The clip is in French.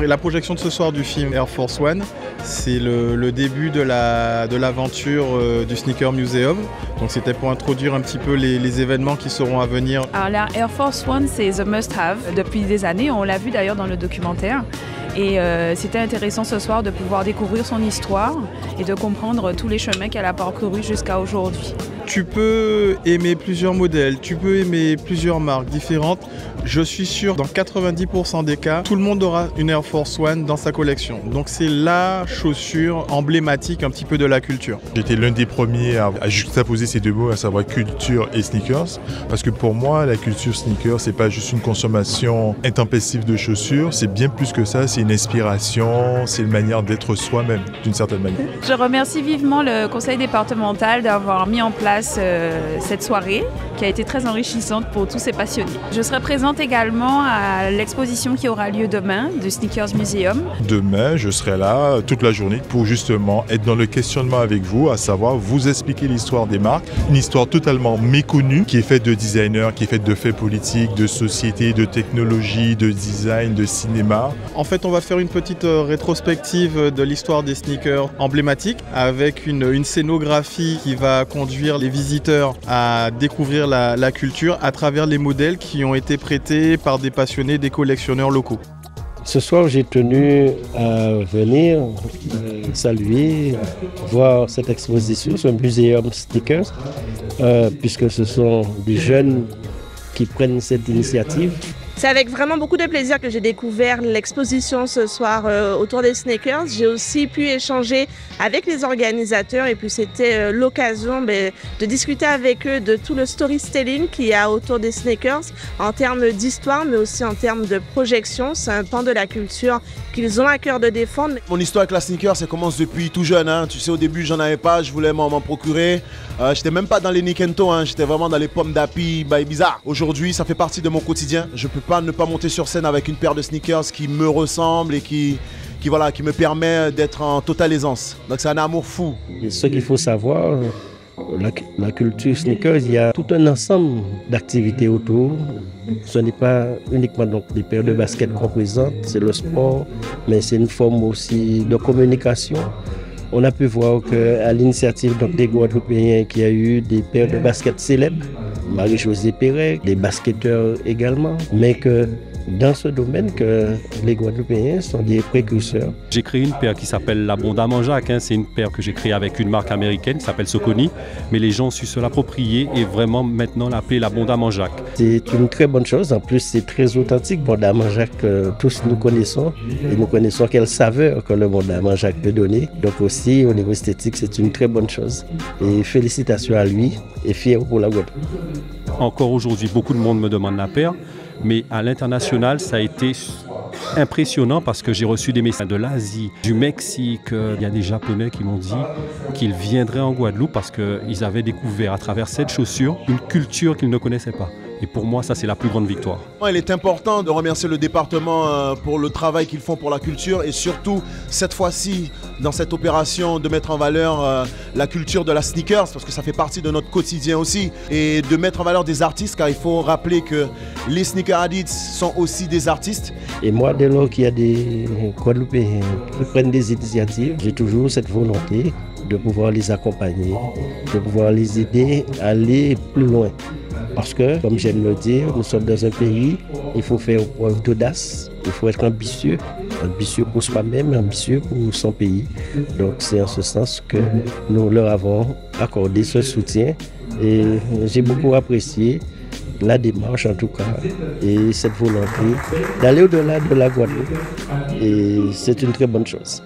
La projection de ce soir du film Air Force One, c'est le début de l'aventure du Sneaker Museum. Donc c'était pour introduire un petit peu les événements qui seront à venir. Alors la Air Force One, c'est the must-have depuis des années. On l'a vu d'ailleurs dans le documentaire. Et c'était intéressant ce soir de pouvoir découvrir son histoire et de comprendre tous les chemins qu'elle a parcourus jusqu'à aujourd'hui. Tu peux aimer plusieurs modèles, tu peux aimer plusieurs marques différentes. Je suis sûr, dans 90% des cas, tout le monde aura une Air Force One dans sa collection. Donc c'est la chaussure emblématique un petit peu de la culture. J'étais l'un des premiers à juxtaposer ces deux mots, à savoir culture et sneakers. Parce que pour moi, la culture sneakers, c'est pas juste une consommation intempestive de chaussures, c'est bien plus que ça, c'est une inspiration, c'est une manière d'être soi-même, d'une certaine manière. Je remercie vivement le conseil départemental d'avoir mis en place cette soirée qui a été très enrichissante pour tous ces passionnés. Je serai présente également à l'exposition qui aura lieu demain du Sneakers Museum. Demain, je serai là toute la journée pour justement être dans le questionnement avec vous, à savoir vous expliquer l'histoire des marques, une histoire totalement méconnue qui est faite de designers, qui est faite de faits politiques, de société, de technologie, de design, de cinéma. En fait, on va faire une petite rétrospective de l'histoire des sneakers emblématiques avec une scénographie qui va conduire les visiteurs à découvrir la culture à travers les modèles qui ont été prêtés par des passionnés, des collectionneurs locaux. Ce soir, j'ai tenu à venir saluer, voir cette exposition, ce muséum sneakers, puisque ce sont des jeunes qui prennent cette initiative. C'est avec vraiment beaucoup de plaisir que j'ai découvert l'exposition ce soir autour des sneakers. J'ai aussi pu échanger avec les organisateurs et puis c'était l'occasion de discuter avec eux de tout le storytelling qu'il y a autour des sneakers en termes d'histoire mais aussi en termes de projection. C'est un pan de la culture qu'ils ont à cœur de défendre. Mon histoire avec la sneaker, ça commence depuis tout jeune. Hein. Tu sais, au début, j'en avais pas, je voulais m'en procurer. J'étais même pas dans les Nikento, hein. J'étais vraiment dans les pommes d'Api, by Bizarre. Aujourd'hui, ça fait partie de mon quotidien. Je peux pas ne pas monter sur scène avec une paire de sneakers qui me ressemble et qui me permet d'être en totale aisance. Donc c'est un amour fou. Et ce qu'il faut savoir, la culture sneakers, il y a tout un ensemble d'activités autour. Ce n'est pas uniquement donc des paires de baskets qu'on présente, c'est le sport, mais c'est une forme aussi de communication. On a pu voir qu'à l'initiative des Guadeloupéens, qu'il y a eu des paires de baskets célèbres, Marie-Josée Perret, des basketteurs également, mais que dans ce domaine que les Guadeloupéens sont des précurseurs. J'ai créé une paire qui s'appelle la Bondame en Jacques. C'est une paire que j'ai créée avec une marque américaine qui s'appelle Soconi, mais les gens ont su se l'approprier et vraiment maintenant l'appeler la Bondame en Jacques. C'est une très bonne chose. En plus, c'est très authentique. Bondame en Jacques, tous nous connaissons et nous connaissons quelle saveur que le Bondame en Jacques peut donner. Donc aussi, au niveau esthétique, c'est une très bonne chose. Et félicitations à lui et fier pour la Guadeloupe. Encore aujourd'hui, beaucoup de monde me demande la paire. Mais à l'international, ça a été impressionnant parce que j'ai reçu des messages de l'Asie, du Mexique. Il y a des Japonais qui m'ont dit qu'ils viendraient en Guadeloupe parce qu'ils avaient découvert à travers cette chaussure une culture qu'ils ne connaissaient pas. Et pour moi, ça, c'est la plus grande victoire. Il est important de remercier le département pour le travail qu'ils font pour la culture et surtout, cette fois-ci, dans cette opération, de mettre en valeur la culture de la sneakers parce que ça fait partie de notre quotidien aussi et de mettre en valeur des artistes car il faut rappeler que les sneaker addicts sont aussi des artistes. Et moi, dès lors qu'il y a des Guadeloupéens qui prennent des initiatives, j'ai toujours cette volonté de pouvoir les accompagner, de pouvoir les aider à aller plus loin. Parce que, comme j'aime le dire, nous sommes dans un pays, il faut faire preuve d'audace, il faut être ambitieux pour soi-même, ambitieux pour son pays. Donc c'est en ce sens que nous leur avons accordé ce soutien et j'ai beaucoup apprécié la démarche en tout cas et cette volonté d'aller au-delà de la Guadeloupe et c'est une très bonne chose.